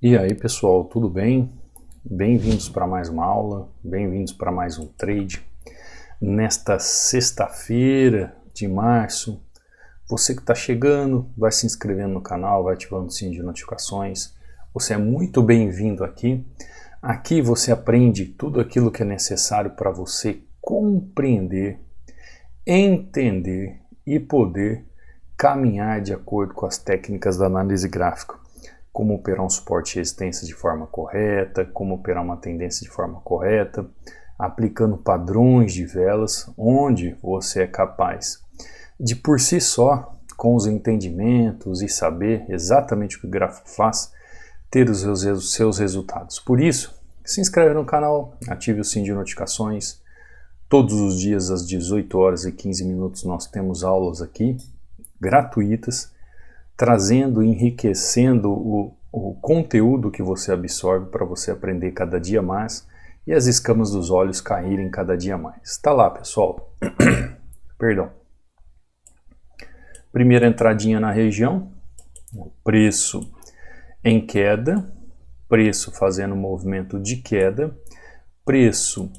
E aí pessoal, tudo bem? Bem-vindos para mais uma aula, bem-vindos para mais um trade. Nesta sexta-feira de março, você que está chegando, vai se inscrevendo no canal, vai ativando o sininho de notificações. Você é muito bem-vindo aqui. Aqui você aprende tudo aquilo que é necessário para você compreender, entender e poder caminhar de acordo com as técnicas da análise gráfica. Como operar um suporte e resistência de forma correta, como operar uma tendência de forma correta, aplicando padrões de velas, onde você é capaz de, por si só, com os entendimentos e saber exatamente o que o gráfico faz, ter os seus resultados. Por isso, se inscreve no canal, ative o sininho de notificações. Todos os dias às 18 horas e 15 minutos nós temos aulas aqui, gratuitas, trazendo, enriquecendo o conteúdo que você absorve para você aprender cada dia mais e as escamas dos olhos caírem cada dia mais. Tá lá, pessoal. Perdão. Primeira entradinha na região, preço em queda, preço fazendo movimento de queda, preço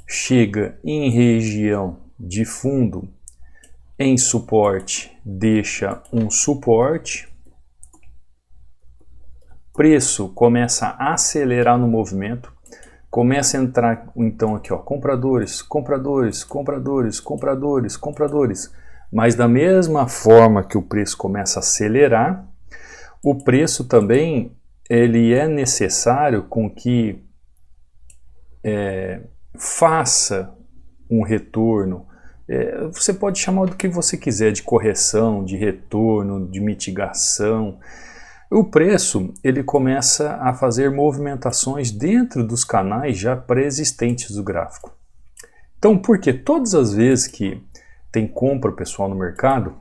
chega em região de fundo, em suporte, deixa um suporte, preço começa a acelerar no movimento, começa a entrar então aqui, ó, compradores, compradores, compradores, compradores, compradores, mas da mesma forma que o preço começa a acelerar, o preço também ele é necessário com que faça um retorno. Você pode chamar do que você quiser, de correção, de retorno, de mitigação. O preço ele começa a fazer movimentações dentro dos canais já pré-existentes do gráfico. Então, porque todas as vezes que tem compra pessoal no mercado,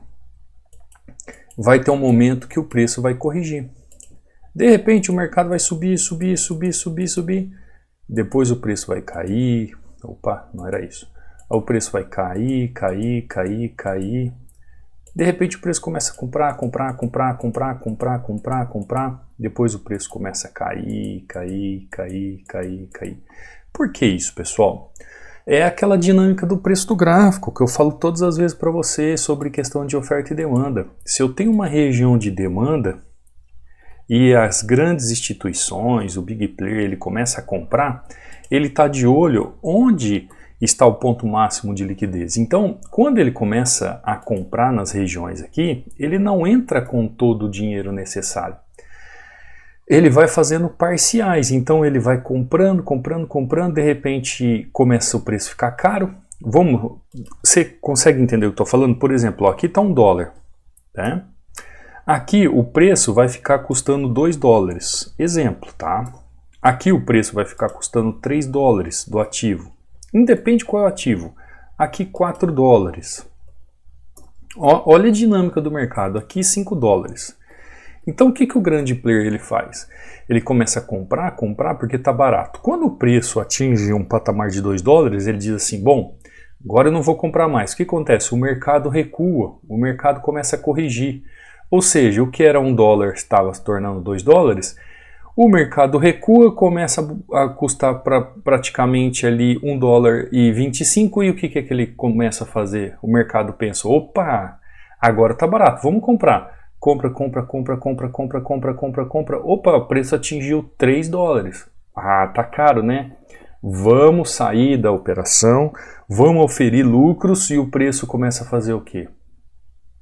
vai ter um momento que o preço vai corrigir. De repente o mercado vai subir, subir, subir, subir, subir. Depois o preço vai cair. Opa, não era isso. O preço vai cair, cair, cair, cair. De repente o preço começa a comprar, comprar, comprar, comprar, comprar, comprar, comprar. Depois o preço começa a cair, cair, cair, cair, cair. Por que isso, pessoal? É aquela dinâmica do preço do gráfico que eu falo todas as vezes para você sobre questão de oferta e demanda. Se eu tenho uma região de demanda e as grandes instituições, o big player, ele começa a comprar, ele está de olho onde está o ponto máximo de liquidez. Então, quando ele começa a comprar nas regiões aqui, ele não entra com todo o dinheiro necessário. Ele vai fazendo parciais, então ele vai comprando, comprando, comprando, de repente começa o preço a ficar caro. Você consegue entender o que eu estou falando? Por exemplo, ó, aqui está $1, tá? Aqui o preço vai ficar custando $2. Exemplo, tá? Aqui o preço vai ficar custando $3 do ativo. Independe qual é o ativo. Aqui $4. Olha a dinâmica do mercado. Aqui $5. Então o que o grande player ele faz? Ele começa a comprar, comprar porque está barato. Quando o preço atinge um patamar de $2, ele diz assim, bom, agora eu não vou comprar mais. O que acontece? O mercado recua, o mercado começa a corrigir. Ou seja, o que era $1 estava se tornando $2, o mercado recua, começa a custar praticamente ali $1,25 e o que ele começa a fazer? O mercado pensa, opa, agora está barato, vamos comprar. Compra, compra, compra, compra, compra, compra, compra, compra. Opa, o preço atingiu $3. Ah, tá caro, né? Vamos sair da operação, vamos oferir lucros e o preço começa a fazer o quê?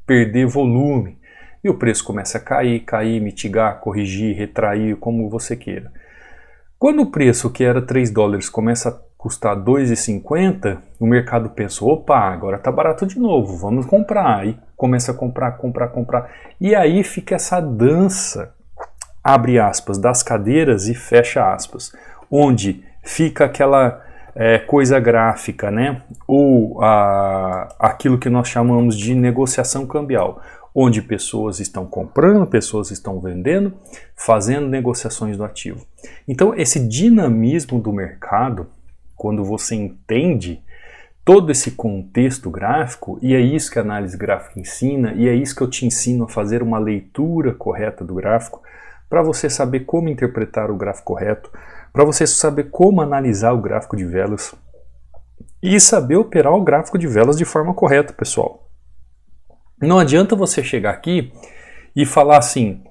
Perder volume. E o preço começa a cair, cair, mitigar, corrigir, retrair, como você queira. Quando o preço que era $3 começa a custar $2,50, o mercado pensa, opa, agora tá barato de novo, vamos comprar. Aí começa a comprar, comprar, comprar. E aí fica essa dança, abre aspas, das cadeiras e fecha aspas, onde fica aquela coisa gráfica, né? Ou aquilo que nós chamamos de negociação cambial, onde pessoas estão comprando, pessoas estão vendendo, fazendo negociações do ativo. Então esse dinamismo do mercado, quando você entende todo esse contexto gráfico, e é isso que a análise gráfica ensina, e é isso que eu te ensino a fazer uma leitura correta do gráfico, para você saber como interpretar o gráfico correto, para você saber como analisar o gráfico de velas e saber operar o gráfico de velas de forma correta, pessoal. Não adianta você chegar aqui e falar assim,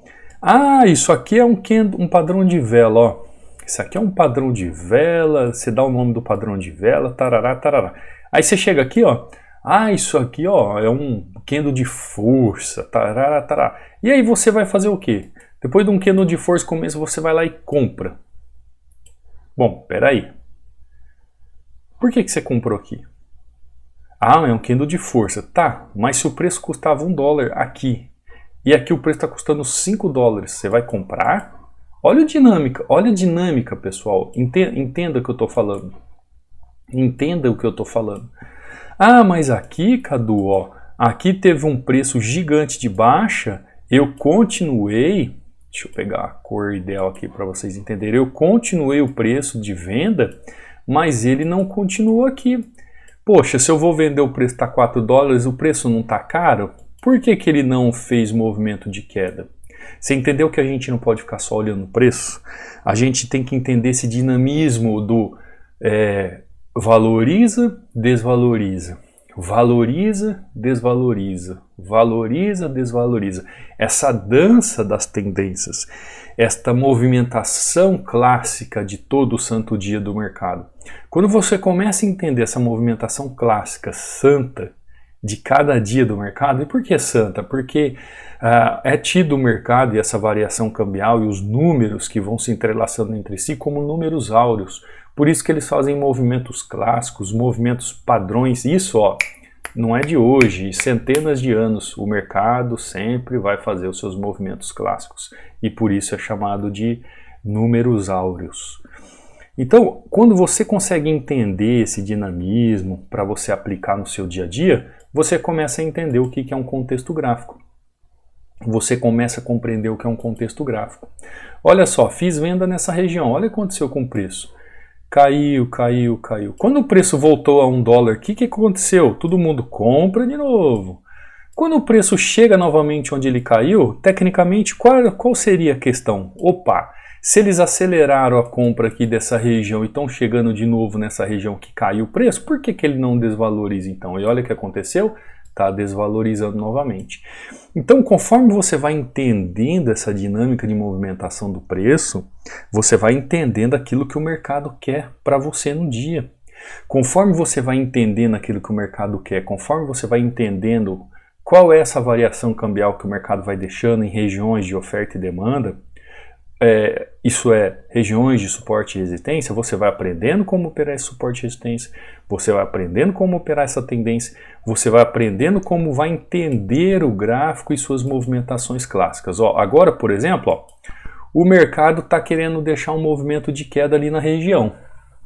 ah, isso aqui é um padrão de vela, ó. Isso aqui é um padrão de vela, você dá o nome do padrão de vela, tarará, tarará. Aí você chega aqui, ó, ah, isso aqui, ó, é um candle de força, tarará, tarará. E aí você vai fazer o quê? Depois de um candle de força começo, você vai lá e compra. Bom, peraí. Por que você comprou aqui? Ah, é um candle de força. Tá, mas se o preço custava $1 aqui, e aqui o preço está custando $5, você vai comprar? Olha a dinâmica, pessoal. Entenda o que eu estou falando. Entenda o que eu estou falando. Ah, mas aqui, Cadu, ó, aqui teve um preço gigante de baixa, eu continuei, deixa eu pegar a cor ideal aqui para vocês entenderem, eu continuei o preço de venda, mas ele não continuou aqui. Poxa, se eu vou vender o preço está $4, o preço não está caro? Por que que ele não fez movimento de queda? Você entendeu que a gente não pode ficar só olhando o preço? A gente tem que entender esse dinamismo do valoriza, desvaloriza. Valoriza, desvaloriza. Valoriza, desvaloriza. Essa dança das tendências, esta movimentação clássica de todo o santo dia do mercado. Quando você começa a entender essa movimentação clássica, santa, de cada dia do mercado. E por que santa? Porque é tido o mercado e essa variação cambial e os números que vão se entrelaçando entre si como números áureos. Por isso que eles fazem movimentos clássicos, movimentos padrões. Isso, ó, não é de hoje, centenas de anos. O mercado sempre vai fazer os seus movimentos clássicos. E por isso é chamado de números áureos. Então, quando você consegue entender esse dinamismo para você aplicar no seu dia a dia, você começa a entender o que é um contexto gráfico. Você começa a compreender o que é um contexto gráfico. Olha só, fiz venda nessa região, olha o que aconteceu com o preço. Caiu, caiu, caiu. Quando o preço voltou a $1, o que aconteceu? Todo mundo compra de novo. Quando o preço chega novamente onde ele caiu, tecnicamente, qual seria a questão? Opa! Se eles aceleraram a compra aqui dessa região e estão chegando de novo nessa região que caiu o preço, por que ele não desvaloriza então? E olha o que aconteceu, está desvalorizando novamente. Então, conforme você vai entendendo essa dinâmica de movimentação do preço, você vai entendendo aquilo que o mercado quer para você no dia. Conforme você vai entendendo aquilo que o mercado quer, conforme você vai entendendo qual é essa variação cambial que o mercado vai deixando em regiões de oferta e demanda, isso é, regiões de suporte e resistência, você vai aprendendo como operar esse suporte e resistência, você vai aprendendo como operar essa tendência, você vai aprendendo como vai entender o gráfico e suas movimentações clássicas. Ó, agora, por exemplo, ó, o mercado está querendo deixar um movimento de queda ali na região.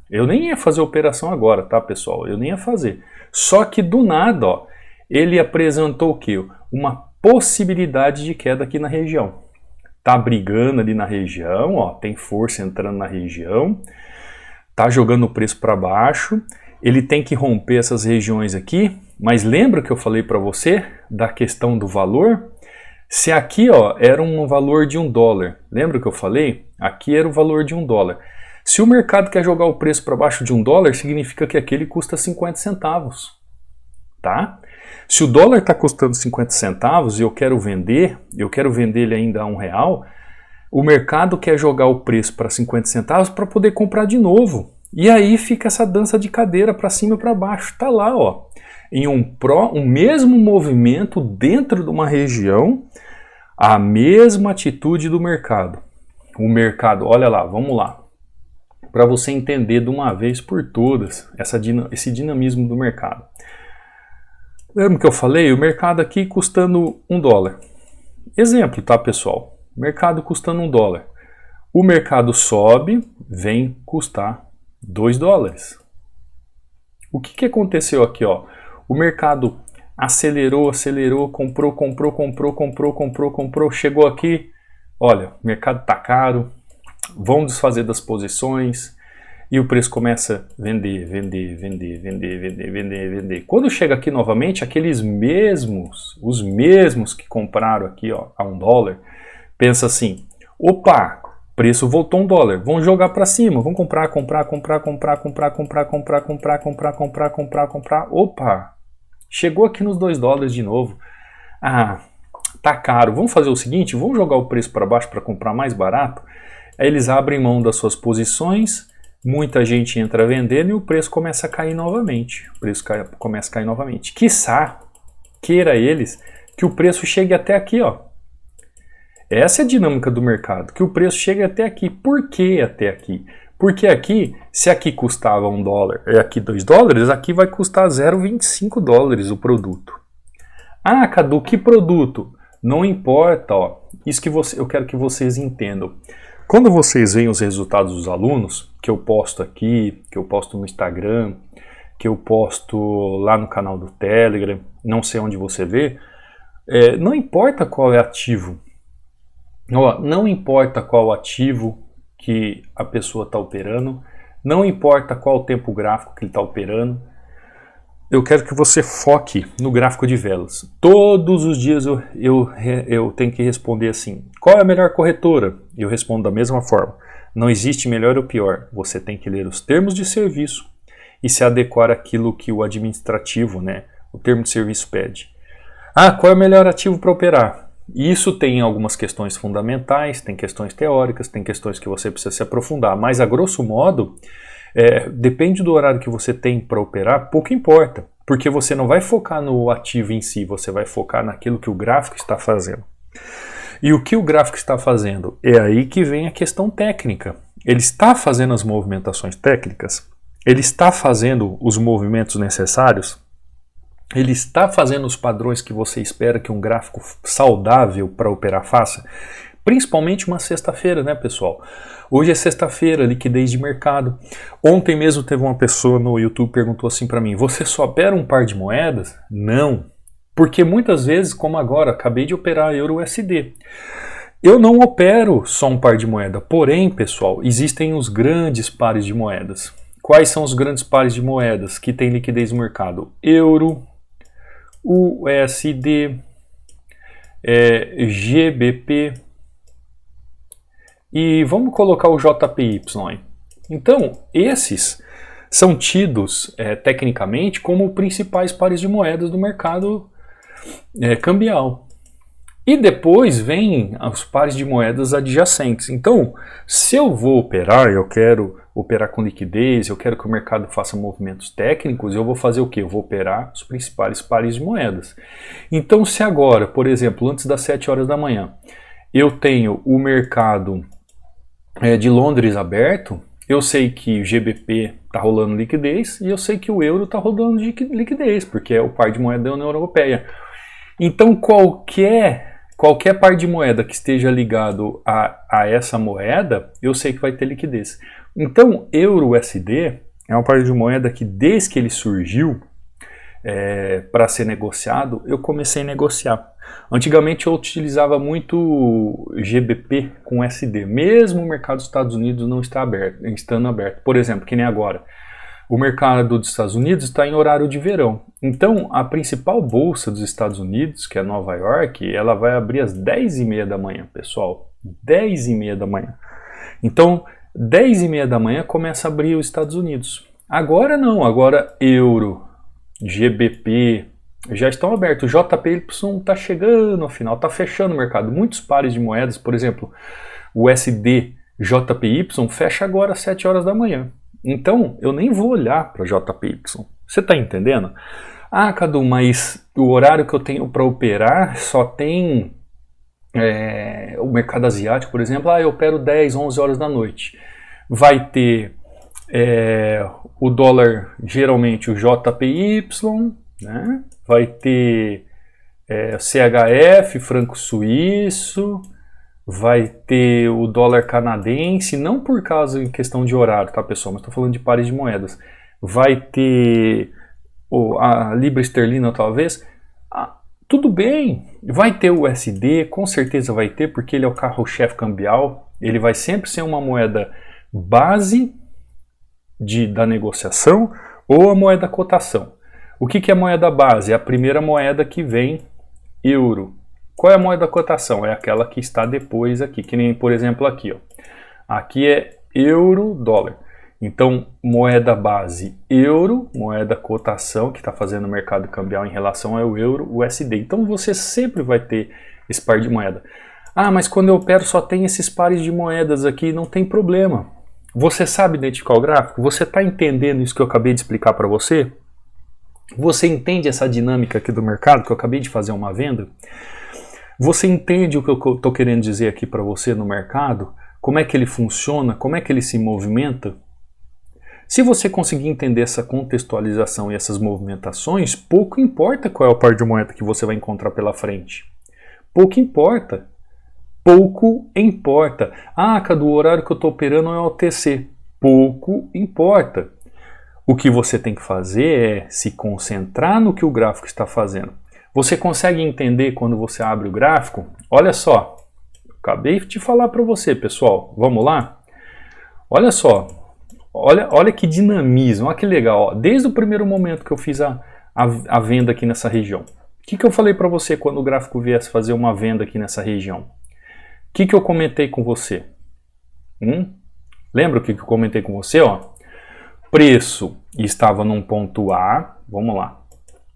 Eu nem ia fazer a operação agora, tá, pessoal? Eu nem ia fazer. Só que do nada, ó, ele apresentou o quê? Uma possibilidade de queda aqui na região. Tá brigando ali na região, ó, tem força entrando na região, tá jogando o preço para baixo, ele tem que romper essas regiões aqui, mas lembra que eu falei para você da questão do valor? Se aqui, ó, era um valor de $1, lembra que eu falei? Aqui era o valor de $1. Se o mercado quer jogar o preço para baixo de $1, significa que aquele custa 50 centavos, tá? Se o dólar está custando 50 centavos e eu quero vender ele ainda a R$1, o mercado quer jogar o preço para 50 centavos para poder comprar de novo. E aí fica essa dança de cadeira para cima e para baixo. Tá lá, ó, em um mesmo movimento dentro de uma região, a mesma atitude do mercado. O mercado, olha lá, vamos lá. Para você entender de uma vez por todas esse dinamismo do mercado. Lembra que eu falei? O mercado aqui custando $1. Exemplo, tá, pessoal? Mercado custando $1. O mercado sobe, vem custar $2. O que aconteceu aqui, ó? O mercado acelerou, comprou, chegou aqui, olha, o mercado tá caro, vão desfazer das posições, e o preço começa a vender. Quando chega aqui novamente, aqueles mesmos, os mesmos que compraram aqui, ó, a $1, pensa assim, Opa, preço voltou $1. Vamos jogar para cima, vamos comprar. Opa, chegou aqui nos $2 de novo. Ah, tá caro. Vamos fazer o seguinte, vamos jogar o preço para baixo para comprar mais barato. Aí eles abrem mão das suas posições, muita gente entra vendendo e o preço começa a cair novamente. Quiçá, queira eles, que o preço chegue até aqui, ó. Essa é a dinâmica do mercado, que o preço chegue até aqui. Por que até aqui? Porque aqui, se aqui custava $1 e aqui $2, aqui vai custar $0,25 o produto. Ah, Cadu, que produto? Não importa, ó. Isso que eu quero que vocês entendam. Quando vocês veem os resultados dos alunos, que eu posto aqui, que eu posto no Instagram, que eu posto lá no canal do Telegram, não sei onde você vê, não importa qual é ativo. Ó, não importa qual ativo que a pessoa está operando, não importa qual o tempo gráfico que ele está operando, eu quero que você foque no gráfico de velas. Todos os dias eu tenho que responder assim, qual é a melhor corretora? Eu respondo da mesma forma, não existe melhor ou pior, você tem que ler os termos de serviço e se adequar àquilo que o administrativo, né, o termo de serviço pede. Ah, qual é o melhor ativo para operar? Isso tem algumas questões fundamentais, tem questões teóricas, tem questões que você precisa se aprofundar, mas a grosso modo, depende do horário que você tem para operar, pouco importa, porque você não vai focar no ativo em si, você vai focar naquilo que o gráfico está fazendo. E o que o gráfico está fazendo? É aí que vem a questão técnica. Ele está fazendo as movimentações técnicas? Ele está fazendo os movimentos necessários? Ele está fazendo os padrões que você espera que um gráfico saudável para operar faça? Principalmente uma sexta-feira, né, pessoal? Hoje é sexta-feira, liquidez de mercado. Ontem mesmo teve uma pessoa no YouTube que perguntou assim para mim, você só opera um par de moedas? Não. Porque muitas vezes, como agora, acabei de operar Euro-USD. Eu não opero só um par de moeda, porém, pessoal, existem os grandes pares de moedas. Quais são os grandes pares de moedas que têm liquidez no mercado? Euro, USD, GBP e vamos colocar o JPY. Então, esses são tidos tecnicamente como principais pares de moedas do mercado cambial. E depois vem os pares de moedas adjacentes. Então, se eu vou operar, eu quero operar com liquidez, eu quero que o mercado faça movimentos técnicos, eu vou fazer o quê? Eu vou operar os principais pares de moedas. Então, se agora, por exemplo, antes das 7 horas da manhã, eu tenho o mercado de Londres aberto, eu sei que o GBP está rolando liquidez e eu sei que o euro está rolando de liquidez, porque é o par de moeda da União Europeia. Então, qualquer par de moeda que esteja ligado a essa moeda, eu sei que vai ter liquidez. Então, Euro-USD é um par de moeda que desde que ele surgiu para ser negociado, eu comecei a negociar. Antigamente eu utilizava muito GBP com SD, mesmo o mercado dos Estados Unidos não estando aberto. Por exemplo, que nem agora. O mercado dos Estados Unidos está em horário de verão. Então, a principal bolsa dos Estados Unidos, que é Nova York, ela vai abrir às 10h30 da manhã, pessoal. 10h30 da manhã. Então, 10h30 da manhã começa a abrir os Estados Unidos. Agora não, agora euro, GBP já estão abertos. O JPY está chegando ao final, está fechando o mercado. Muitos pares de moedas, por exemplo, o USD JPY fecha agora às 7 horas da manhã. Então, eu nem vou olhar para JPY. Você está entendendo? Ah, Cadu, mas o horário que eu tenho para operar só tem o mercado asiático, por exemplo. Eu opero 10, 11 horas da noite. Vai ter o dólar, geralmente o JPY, né? Vai ter CHF, franco suíço, vai ter o dólar canadense, não por causa em questão de horário, tá, pessoal? Mas estou falando de pares de moedas. Vai ter a libra esterlina, talvez. Tudo bem, vai ter o USD, com certeza vai ter, porque ele é o carro-chefe cambial. Ele vai sempre ser uma moeda base da negociação ou a moeda cotação. O que é moeda base? É a primeira moeda que vem euro. Qual é a moeda da cotação? É aquela que está depois aqui, que nem, por exemplo, aqui, ó. Aqui é euro, dólar. Então, moeda base euro, moeda cotação, que está fazendo o mercado cambial em relação ao euro, USD. Então, você sempre vai ter esse par de moeda. Ah, mas quando eu opero só tem esses pares de moedas aqui, não tem problema. Você sabe identificar o gráfico? Você está entendendo isso que eu acabei de explicar para você? Você entende essa dinâmica aqui do mercado, que eu acabei de fazer uma venda? Você entende o que eu estou querendo dizer aqui para você no mercado? Como é que ele funciona? Como é que ele se movimenta? Se você conseguir entender essa contextualização e essas movimentações, pouco importa qual é o par de moeda que você vai encontrar pela frente. Pouco importa. Pouco importa. Ah, Cadu, o horário que eu estou operando é o OTC. Pouco importa. O que você tem que fazer é se concentrar no que o gráfico está fazendo. Você consegue entender quando você abre o gráfico? Olha só, acabei de falar para você, pessoal. Vamos lá? Olha só, olha que dinamismo, olha que legal. Ó. Desde o primeiro momento que eu fiz a venda aqui nessa região. O que eu falei para você quando o gráfico viesse fazer uma venda aqui nessa região? O que eu comentei com você? Lembra o que eu comentei com você? Ó? Preço estava num ponto A, vamos lá.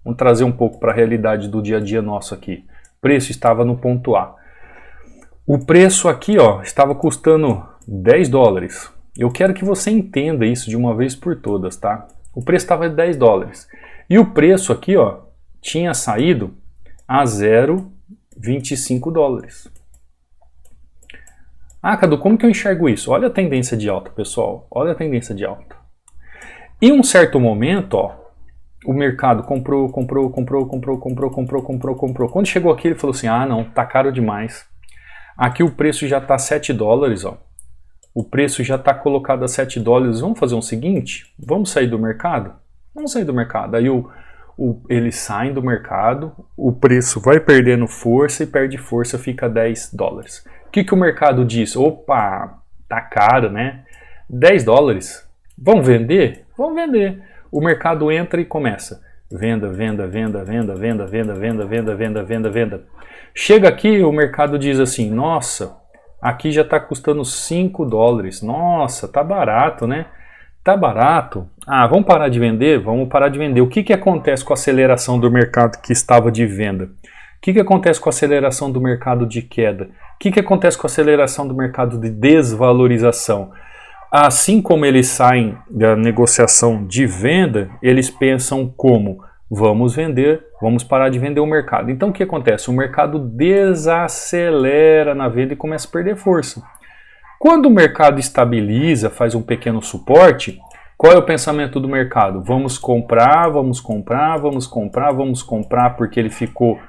Vamos trazer um pouco para a realidade do dia a dia nosso aqui. Preço estava no ponto A. O preço aqui ó, estava custando 10 dólares. Eu quero que você entenda isso de uma vez por todas, tá? O preço estava de 10 dólares. E o preço aqui ó, tinha saído a 0,25 dólares. Ah, Cadu, como que eu enxergo isso? Olha a tendência de alta, pessoal. Olha a tendência de alta. Em um certo momento, ó, o mercado comprou. Quando chegou aqui, ele falou assim, ah, não, tá caro demais. Aqui o preço já tá 7 dólares, ó. O preço já tá colocado a 7 dólares. Vamos fazer o seguinte? Vamos sair do mercado? Vamos sair do mercado. Aí eles saem do mercado, o preço vai perdendo força e perde força, fica 10 dólares. O que o mercado diz? Opa, tá caro, né? 10 dólares. Vamos vender? Vamos vender. O mercado entra e começa. Venda, venda, venda, venda, venda, venda, venda, venda, venda, venda, venda. Chega aqui, o mercado diz assim, nossa, aqui já está custando 5 dólares. Nossa, tá barato, né? Tá barato. Ah, vamos parar de vender? Vamos parar de vender. O que acontece com a aceleração do mercado que estava de venda? O que acontece com a aceleração do mercado de queda? O que acontece com a aceleração do mercado de desvalorização? Assim como eles saem da negociação de venda, eles pensam como? Vamos vender, vamos parar de vender o mercado. Então o que acontece? O mercado desacelera na venda e começa a perder força. Quando o mercado estabiliza, faz um pequeno suporte, qual é o pensamento do mercado? Vamos comprar, vamos comprar, vamos comprar, vamos comprar, porque ele ficou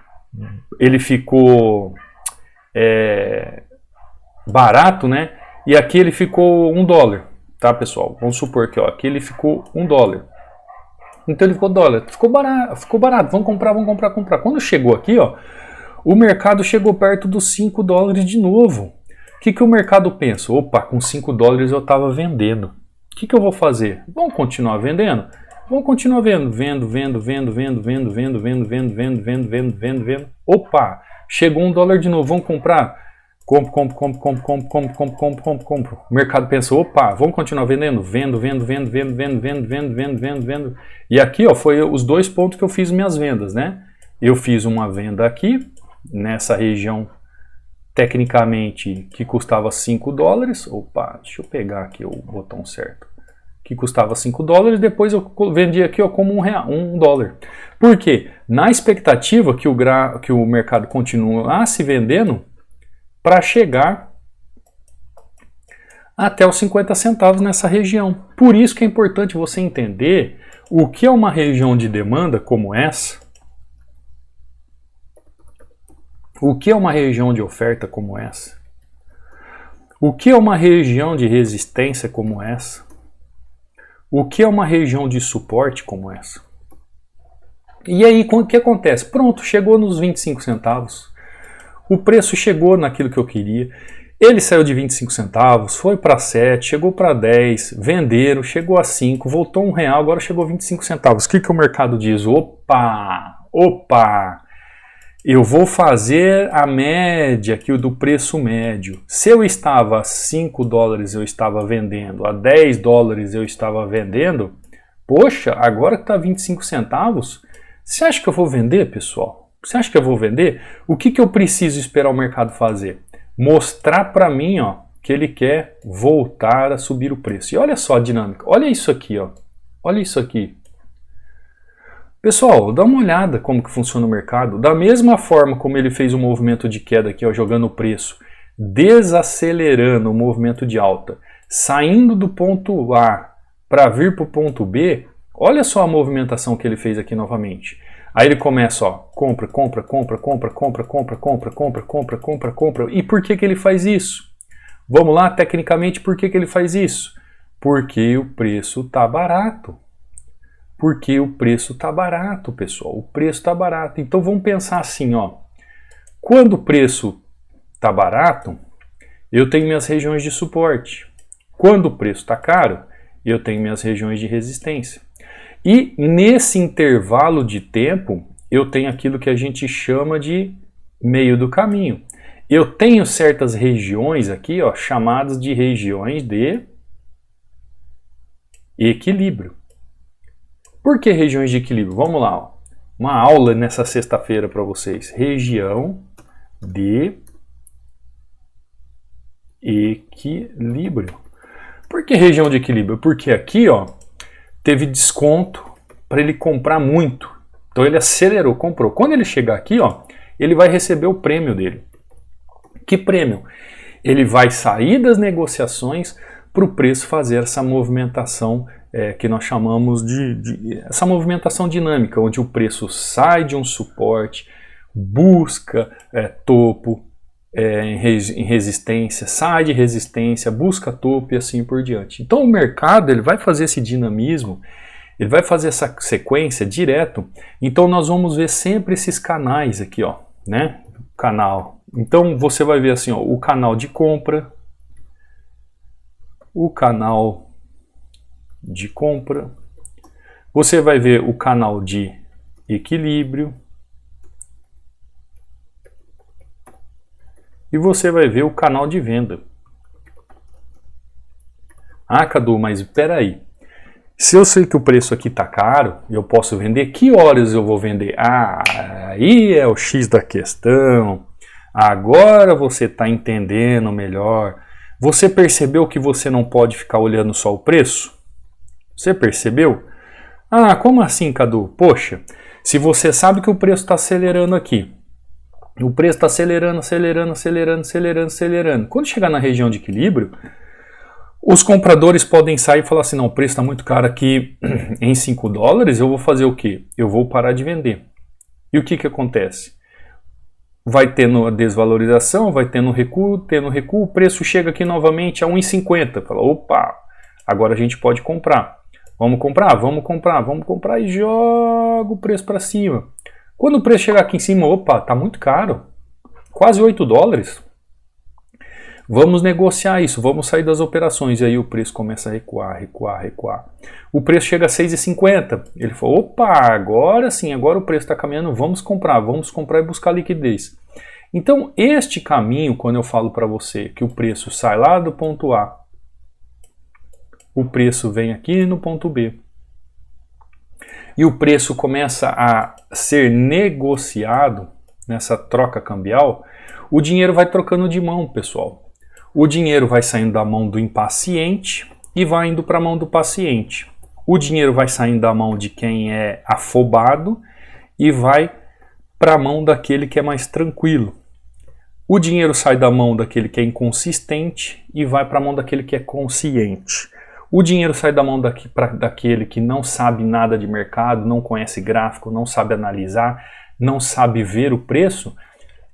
barato, né? E aqui ele ficou 1 dólar, tá, pessoal? Vamos supor que ó, aqui ele ficou 1 dólar. Então ele ficou dólar, ficou barato, vamos comprar, vamos comprar, comprar. Quando chegou aqui, ó, o mercado chegou perto dos 5 dólares de novo. O que o mercado pensa? Opa, com 5 dólares eu estava vendendo. O que eu vou fazer? Vamos continuar vendendo? Vamos continuar vendo. Vendo. Opa, chegou 1 dólar de novo, vamos comprar? Compro. O mercado pensa, opa, vamos continuar vendendo? Vendo. E aqui, ó, foi os 2 pontos que eu fiz minhas vendas, né? Eu fiz uma venda aqui, nessa região, tecnicamente, que custava 5 dólares. Opa, deixa eu pegar aqui o botão certo. Que custava 5 dólares, depois eu vendi aqui ó, como $1. Por quê? Na expectativa que o mercado continuasse vendendo para chegar até os 50 centavos nessa região. Por isso que é importante você entender o que é uma região de demanda como essa, o que é uma região de oferta como essa, o que é uma região de resistência como essa, o que é uma região de suporte como essa. E aí, o que acontece? Pronto, chegou nos 25 centavos. O preço chegou naquilo que eu queria. Ele saiu de 25 centavos, foi para 7, chegou para 10, venderam, chegou a 5, voltou R$1, agora chegou a 25 centavos. O que o mercado diz? Opa! Eu vou fazer a média aqui do preço médio. Se eu estava a 5 dólares eu estava vendendo, a 10 dólares eu estava vendendo, poxa, agora que está 25 centavos, você acha que eu vou vender, pessoal? Você acha que eu vou vender? O que eu preciso esperar o mercado fazer? Mostrar para mim, ó, que ele quer voltar a subir o preço. E olha só a dinâmica, olha isso aqui, ó. Olha isso aqui. Pessoal, dá uma olhada como que funciona o mercado. Da mesma forma como ele fez um movimento de queda aqui, ó, jogando o preço, desacelerando o movimento de alta, saindo do ponto A para vir para o ponto B, olha só a movimentação que ele fez aqui novamente. Aí ele começa, ó, compra, compra, compra, compra, compra, compra, compra, compra, compra, compra, compra. E por que ele faz isso? Vamos lá, tecnicamente, por que ele faz isso? Porque o preço está barato. Porque o preço está barato, pessoal. O preço está barato. Então vamos pensar assim, ó. Quando o preço está barato, eu tenho minhas regiões de suporte. Quando o preço está caro, eu tenho minhas regiões de resistência. E nesse intervalo de tempo, eu tenho aquilo que a gente chama de meio do caminho. Eu tenho certas regiões aqui, ó, chamadas de regiões de equilíbrio. Por que regiões de equilíbrio? Vamos lá, ó. Uma aula nessa sexta-feira para vocês. Região de equilíbrio. Por que região de equilíbrio? Porque aqui, ó, teve desconto para ele comprar muito. Então ele acelerou, comprou. Quando ele chegar aqui, ó, ele vai receber o prêmio dele. Que prêmio? Ele vai sair das negociações para o preço fazer essa movimentação que nós chamamos de essa movimentação dinâmica, onde o preço sai de um suporte, busca topo em resistência, sai de resistência, busca topo e assim por diante. Então o mercado ele vai fazer esse dinamismo, ele vai fazer essa sequência direto. Então nós vamos ver sempre esses canais aqui, ó, né? Canal. Então você vai ver assim, ó, o canal de compra, o canal de compra, você vai ver o canal de equilíbrio e você vai ver o canal de venda. Ah, Cadu, mas espera aí. Se eu sei que o preço aqui está caro, eu posso vender, que horas eu vou vender? Ah, aí é o X da questão. Agora você está entendendo melhor. Você percebeu que você não pode ficar olhando só o preço? Você percebeu? Ah, como assim, Cadu? Poxa, se você sabe que o preço está acelerando aqui, o preço está acelerando, acelerando, acelerando, acelerando, acelerando. Quando chegar na região de equilíbrio, os compradores podem sair e falar assim, não, o preço está muito caro aqui em 5 dólares, eu vou fazer o quê? Eu vou parar de vender. E o que acontece? Vai tendo a desvalorização, vai tendo recuo, o preço chega aqui novamente a 1,50. Fala, opa, agora a gente pode comprar. Vamos comprar? Vamos comprar, vamos comprar e joga o preço para cima. Quando o preço chegar aqui em cima, opa, está muito caro, quase 8 dólares. Vamos negociar isso, vamos sair das operações. E aí o preço começa a recuar, recuar, recuar. O preço chega a 6,50. Ele falou, opa, agora sim, agora o preço está caminhando, vamos comprar e buscar liquidez. Então, este caminho, quando eu falo para você que o preço sai lá do ponto A, o preço vem aqui no ponto B, e o preço começa a ser negociado nessa troca cambial, o dinheiro vai trocando de mão, pessoal. O dinheiro vai saindo da mão do impaciente e vai indo para a mão do paciente. O dinheiro vai saindo da mão de quem é afobado e vai para a mão daquele que é mais tranquilo. O dinheiro sai da mão daquele que é inconsistente e vai para a mão daquele que é consciente. O dinheiro sai da mão daquele que não sabe nada de mercado, não conhece gráfico, não sabe analisar, não sabe ver o preço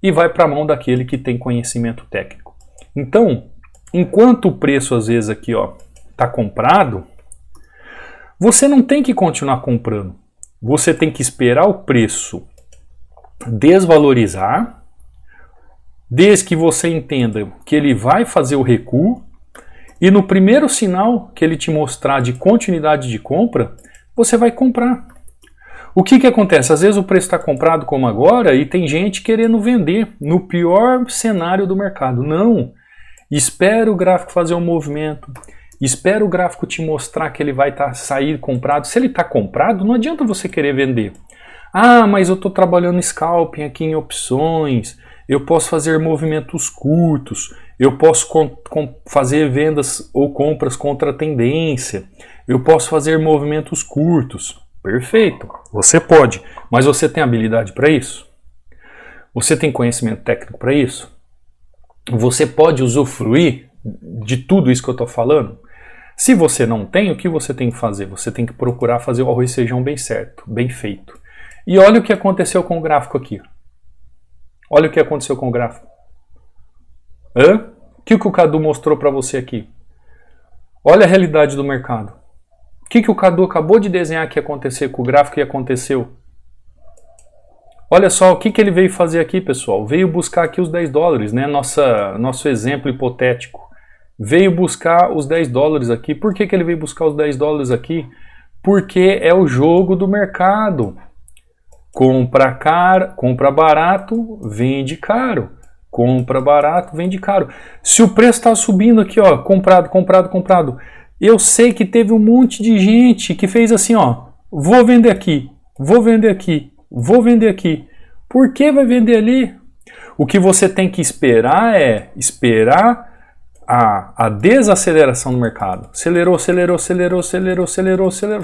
e vai para a mão daquele que tem conhecimento técnico. Então, enquanto o preço às vezes aqui está comprado, você não tem que continuar comprando. Você tem que esperar o preço desvalorizar, desde que você entenda que ele vai fazer o recuo, e no primeiro sinal que ele te mostrar de continuidade de compra, você vai comprar. O que que acontece? Às vezes o preço está comprado como agora e tem gente querendo vender no pior cenário do mercado. Não! Espera o gráfico fazer um movimento, espera o gráfico te mostrar que ele vai sair comprado. Se ele está comprado, não adianta você querer vender. Ah, mas eu estou trabalhando scalping aqui em opções, eu posso fazer movimentos curtos, eu posso fazer vendas ou compras contra a tendência, eu posso fazer movimentos curtos. Perfeito, você pode, mas você tem habilidade para isso? Você tem conhecimento técnico para isso? Você pode usufruir de tudo isso que eu estou falando? Se você não tem, o que você tem que fazer? Você tem que procurar fazer o arroz e feijão bem certo, bem feito. E olha o que aconteceu com o gráfico aqui. Olha o que aconteceu com o gráfico. O que o Cadu mostrou para você aqui? Olha a realidade do mercado. O que o Cadu acabou de desenhar que ia acontecer com o gráfico e aconteceu? Olha só o que ele veio fazer aqui, pessoal. Veio buscar aqui os 10 dólares, né? Nosso exemplo hipotético. Veio buscar os 10 dólares aqui. Por que ele veio buscar os 10 dólares aqui? Porque é o jogo do mercado. Compra barato, vende caro. Compra barato, vende caro. Se o preço está subindo aqui, ó, comprado, eu sei que teve um monte de gente que fez assim, ó, vou vender aqui, vou vender aqui, vou vender aqui. Por que vai vender ali? O que você tem que esperar é a desaceleração do mercado. Acelerou.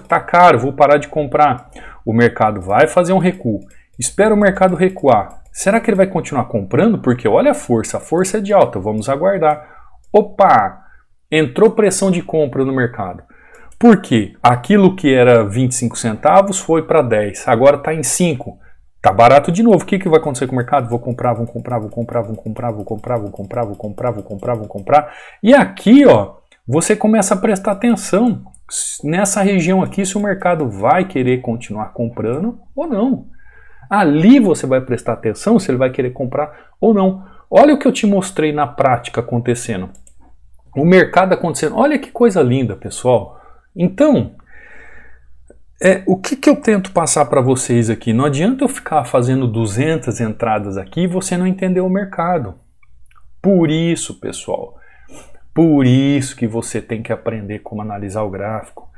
Tá caro, vou parar de comprar. O mercado vai fazer um recuo. Espera o mercado recuar. Será que ele vai continuar comprando? Porque olha a força é de alta, vamos aguardar. Opa! Entrou pressão de compra no mercado. Por quê? Aquilo que era 25 centavos foi para 10, agora está em 5. Tá barato de novo. O que vai acontecer com o mercado? Vou comprar. E aqui, ó, você começa a prestar atenção nessa região aqui se o mercado vai querer continuar comprando ou não. Ali você vai prestar atenção se ele vai querer comprar ou não. Olha o que eu te mostrei na prática acontecendo. O mercado acontecendo. Olha que coisa linda, pessoal. Então, o que eu tento passar para vocês aqui? Não adianta eu ficar fazendo 200 entradas aqui e você não entender o mercado. Por isso, pessoal, por isso que você tem que aprender como analisar o gráfico.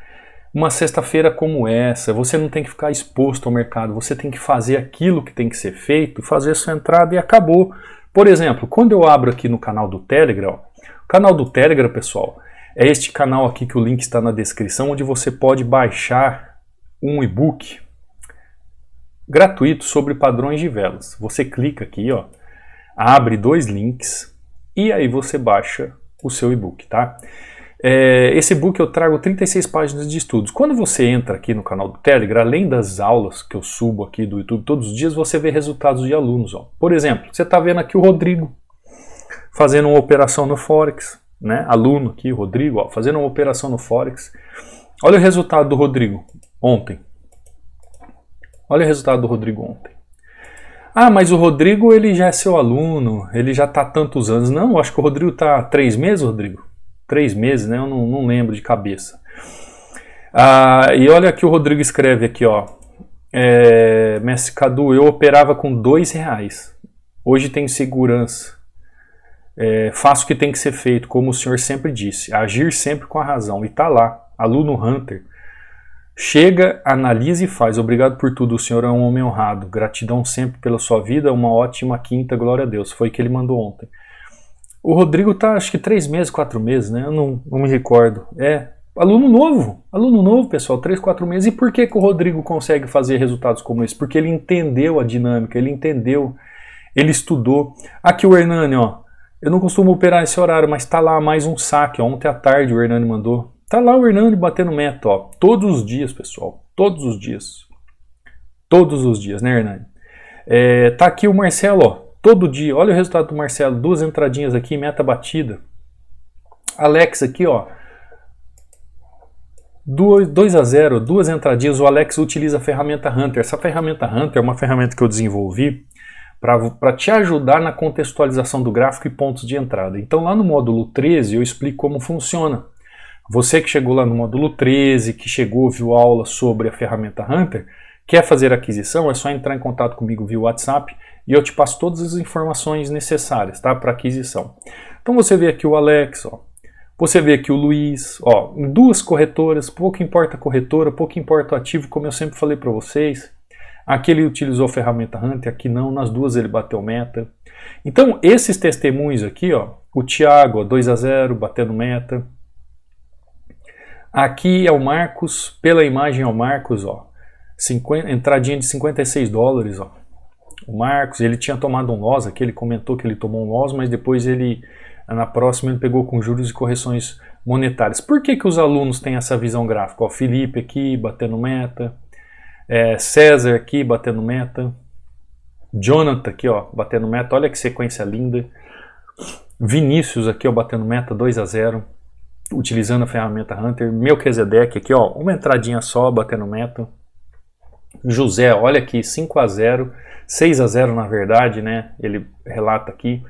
Uma sexta-feira como essa, você não tem que ficar exposto ao mercado, você tem que fazer aquilo que tem que ser feito, fazer sua entrada e acabou. Por exemplo, quando eu abro aqui no canal do Telegram, o canal do Telegram, pessoal, é este canal aqui que o link está na descrição, onde você pode baixar um e-book gratuito sobre padrões de velas. Você clica aqui, ó, abre 2 links e aí você baixa o seu e-book, tá? Esse e-book eu trago 36 páginas de estudos. Quando você entra aqui no canal do Telegram, além das aulas que eu subo aqui do YouTube todos os dias, você vê resultados de alunos. Ó. Por exemplo, você está vendo aqui o Rodrigo fazendo uma operação no Forex, né? Aluno aqui, o Rodrigo, ó, fazendo uma operação no Forex. Olha o resultado do Rodrigo ontem. Olha o resultado do Rodrigo ontem. Ah, mas o Rodrigo ele já é seu aluno, ele já está há tantos anos. Não, eu acho que o Rodrigo está há 3 meses, Rodrigo. 3 meses, né? Eu não lembro de cabeça. E olha que o Rodrigo escreve aqui, ó. Mestre Cadu, eu operava com R$2. Hoje tenho segurança. Faço o que tem que ser feito, como o senhor sempre disse. Agir sempre com a razão. E tá lá, aluno Hunter. Chega, analisa e faz. Obrigado por tudo, o senhor é um homem honrado. Gratidão sempre pela sua vida, uma ótima quinta, glória a Deus. Foi o que ele mandou ontem. O Rodrigo tá, acho que 3 meses, 4 meses, né? Eu não me recordo. Aluno novo, pessoal, 3, 4 meses. E por que o Rodrigo consegue fazer resultados como esse? Porque ele entendeu a dinâmica, ele entendeu, ele estudou. Aqui o Hernani, ó, eu não costumo operar esse horário, mas tá lá mais um saque, ó, ontem à tarde o Hernani mandou. Tá lá o Hernani batendo meta, ó, todos os dias, pessoal, todos os dias, né, Hernani? Tá aqui o Marcelo, ó. Todo dia, olha o resultado do Marcelo, 2 entradinhas aqui, meta batida. Alex aqui, ó, 2-0, 2 entradinhas. O Alex utiliza a ferramenta Hunter. Essa ferramenta Hunter é uma ferramenta que eu desenvolvi para te ajudar na contextualização do gráfico e pontos de entrada. Então lá no módulo 13 eu explico como funciona. Você que chegou lá no módulo 13, que viu aula sobre a ferramenta Hunter, Quer fazer aquisição? É só entrar em contato comigo via WhatsApp e eu te passo todas as informações necessárias, tá, para aquisição. Então você vê aqui o Alex, ó. Você vê aqui o Luiz, ó, em 2 corretoras, pouco importa a corretora, pouco importa o ativo, como eu sempre falei para vocês. Aqui ele utilizou a ferramenta Hunter, aqui não, nas 2 ele bateu meta. Então esses testemunhos aqui, ó, o Thiago, 2-0, batendo meta. Aqui é o Marcos, pela imagem é o Marcos, ó, entradinha de $56, ó. O Marcos, ele tinha tomado um loss aqui, ele comentou que ele tomou um loss, mas depois ele, na próxima, ele pegou com juros e correções monetárias. Por que que os alunos têm essa visão gráfica? Ó, Felipe aqui, batendo meta, César aqui, batendo meta, Jonathan aqui, ó, batendo meta, olha que sequência linda, Vinícius aqui, ó, batendo meta, 2-0, utilizando a ferramenta Hunter, Melquisedeque aqui, ó, uma entradinha só, batendo meta, José, olha aqui, 5-0, 6-0 na verdade, né, ele relata aqui.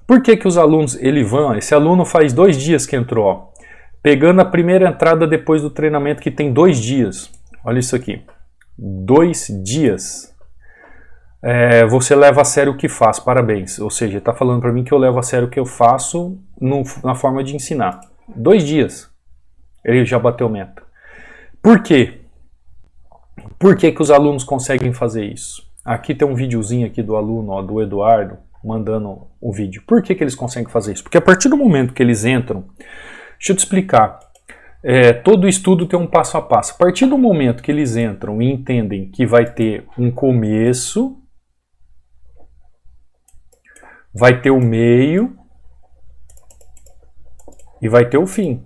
Por que que os alunos, ele vão, esse aluno faz 2 dias que entrou, ó, pegando a primeira entrada depois do treinamento que tem 2 dias, olha isso aqui, 2 dias, você leva a sério o que faz, parabéns, ou seja, está falando para mim que eu levo a sério o que eu faço na forma de ensinar. 2 dias, ele já bateu meta. Por quê? Por que que os alunos conseguem fazer isso? Aqui tem um videozinho aqui do aluno, ó, do Eduardo, mandando o vídeo. Por que que eles conseguem fazer isso? Porque a partir do momento que eles entram, deixa eu te explicar, todo estudo tem um passo a passo. A partir do momento que eles entram e entendem que vai ter um começo, vai ter o meio e vai ter o fim.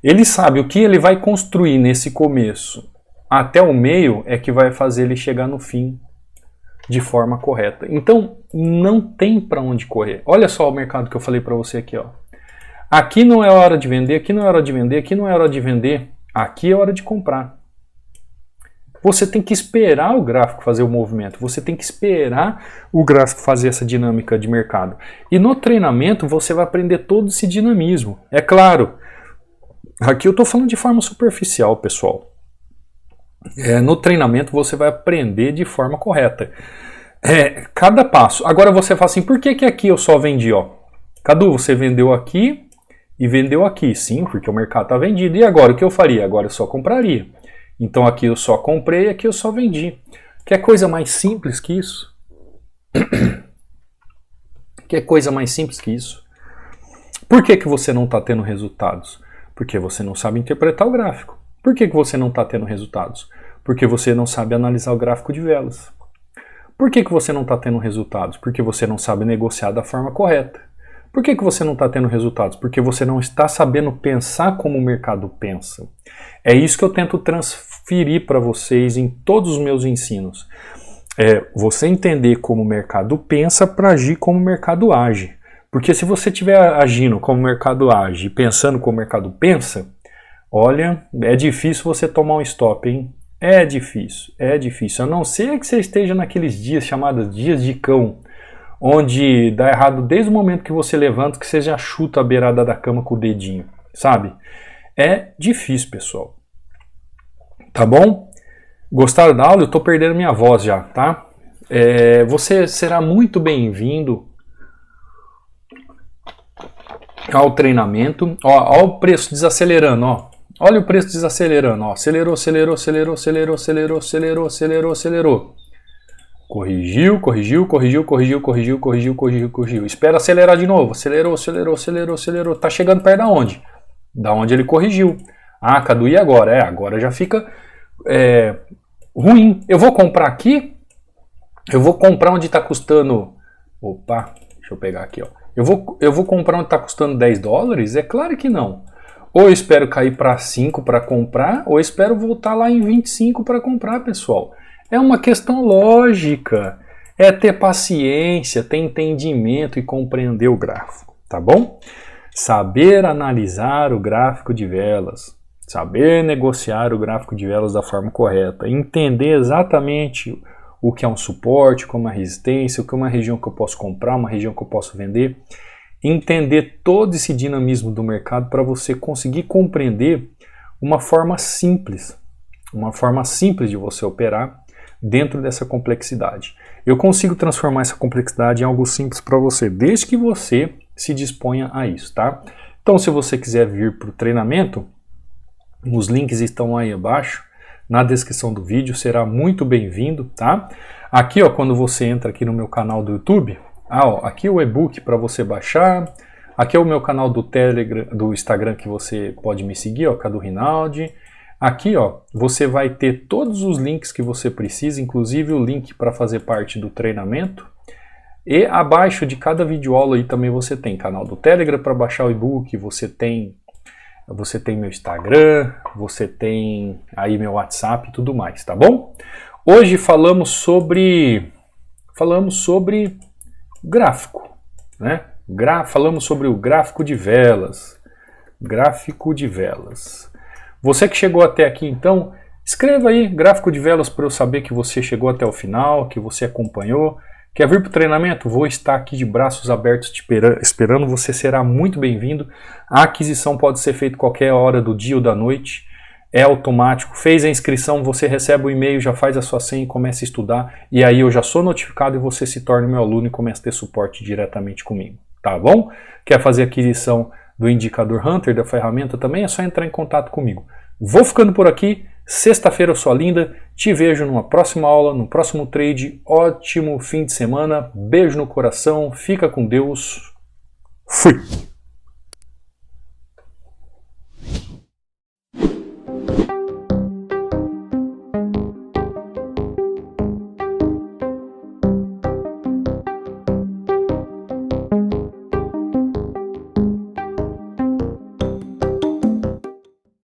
Ele sabe o que ele vai construir nesse começo até o meio é que vai fazer ele chegar no fim de forma correta. Então, não tem para onde correr. Olha só o mercado que eu falei para você aqui, ó. Aqui não é hora de vender, aqui não é hora de vender, aqui não é hora de vender, aqui é hora de comprar. Você tem que esperar o gráfico fazer o movimento, você tem que esperar o gráfico fazer essa dinâmica de mercado. E no treinamento você vai aprender todo esse dinamismo. É claro, aqui eu estou falando de forma superficial, pessoal. No treinamento você vai aprender de forma correta. Cada passo. Agora você fala assim, por que que aqui eu só vendi? Ó? Cadu, você vendeu aqui e vendeu aqui. Sim, porque o mercado está vendido. E agora o que eu faria? Agora eu só compraria. Então aqui eu só comprei e aqui eu só vendi. Quer coisa mais simples que isso? Quer coisa mais simples que isso? Por que que você não está tendo resultados? Porque você não sabe interpretar o gráfico. Por que que você não está tendo resultados? Porque você não sabe analisar o gráfico de velas. Por que que você não está tendo resultados? Porque você não sabe negociar da forma correta. Por que que você não está tendo resultados? Porque você não está sabendo pensar como o mercado pensa. É isso que eu tento transferir para vocês em todos os meus ensinos. Você entender como o mercado pensa para agir como o mercado age. Porque se você estiver agindo como o mercado age e pensando como o mercado pensa, olha, é difícil você tomar um stop, hein? É difícil, é difícil. A não ser que você esteja naqueles dias chamados dias de cão, onde dá errado desde o momento que você levanta, que você já chuta a beirada da cama com o dedinho, sabe? É difícil, pessoal. Tá bom? Gostaram da aula? Eu tô perdendo minha voz já, tá? Você será muito bem-vindo ao treinamento. Ó o preço desacelerando, ó. Olha o preço desacelerando, ó. Acelerou, acelerou, acelerou, acelerou, acelerou, acelerou, acelerou, acelerou. Corrigiu, corrigiu, corrigiu, corrigiu, corrigiu, corrigiu, corrigiu, corrigiu. Espera acelerar de novo. Acelerou, acelerou, acelerou, acelerou. Tá chegando perto da onde? Da onde ele corrigiu. Ah, Cadu, e agora? Agora já fica ruim. Eu vou comprar aqui? Eu vou comprar onde está custando... Opa, deixa eu pegar aqui, ó. Eu vou comprar onde está custando $10? É claro que não. Ou eu espero cair para 5 para comprar, ou eu espero voltar lá em 25 para comprar, pessoal. É uma questão lógica. É ter paciência, ter entendimento e compreender o gráfico, tá bom? Saber analisar o gráfico de velas. Saber negociar o gráfico de velas da forma correta. Entender exatamente o que é um suporte, como uma resistência, o que é uma região que eu posso comprar, uma região que eu posso vender. Entender todo esse dinamismo do mercado para você conseguir compreender uma forma simples uma forma simples de você operar dentro dessa complexidade. Eu consigo transformar essa complexidade em algo simples para você, desde que você se disponha a isso, tá? Então, se você quiser vir para o treinamento, os links estão aí abaixo, na descrição do vídeo, será muito bem-vindo, tá? Aqui, ó, quando você entra aqui no meu canal do YouTube, aqui é o e-book para você baixar, aqui é o meu canal do Telegram, do Instagram que você pode me seguir, ó, Cadu Rinaldi. Aqui, ó, você vai ter todos os links que você precisa, inclusive o link para fazer parte do treinamento. E abaixo de cada videoaula aí também você tem canal do Telegram para baixar o e-book, você tem meu Instagram, você tem aí meu WhatsApp e tudo mais, tá bom? Hoje falamos sobre gráfico, né? Falamos sobre o gráfico de velas. Gráfico de velas. Você que chegou até aqui, então, escreva aí gráfico de velas para eu saber que você chegou até o final, que você acompanhou. Quer vir para o treinamento? Vou estar aqui de braços abertos te esperando, você será muito bem-vindo. A aquisição pode ser feita qualquer hora do dia ou da noite, é automático. Fez a inscrição, você recebe o e-mail, já faz a sua senha e começa a estudar. E aí eu já sou notificado e você se torna meu aluno e começa a ter suporte diretamente comigo, tá bom? Quer fazer a aquisição do indicador Hunter, da ferramenta também, é só entrar em contato comigo. Vou ficando por aqui. Sexta-feira, sua linda, te vejo numa próxima aula, no próximo trade. Ótimo fim de semana, beijo no coração, fica com Deus, fui!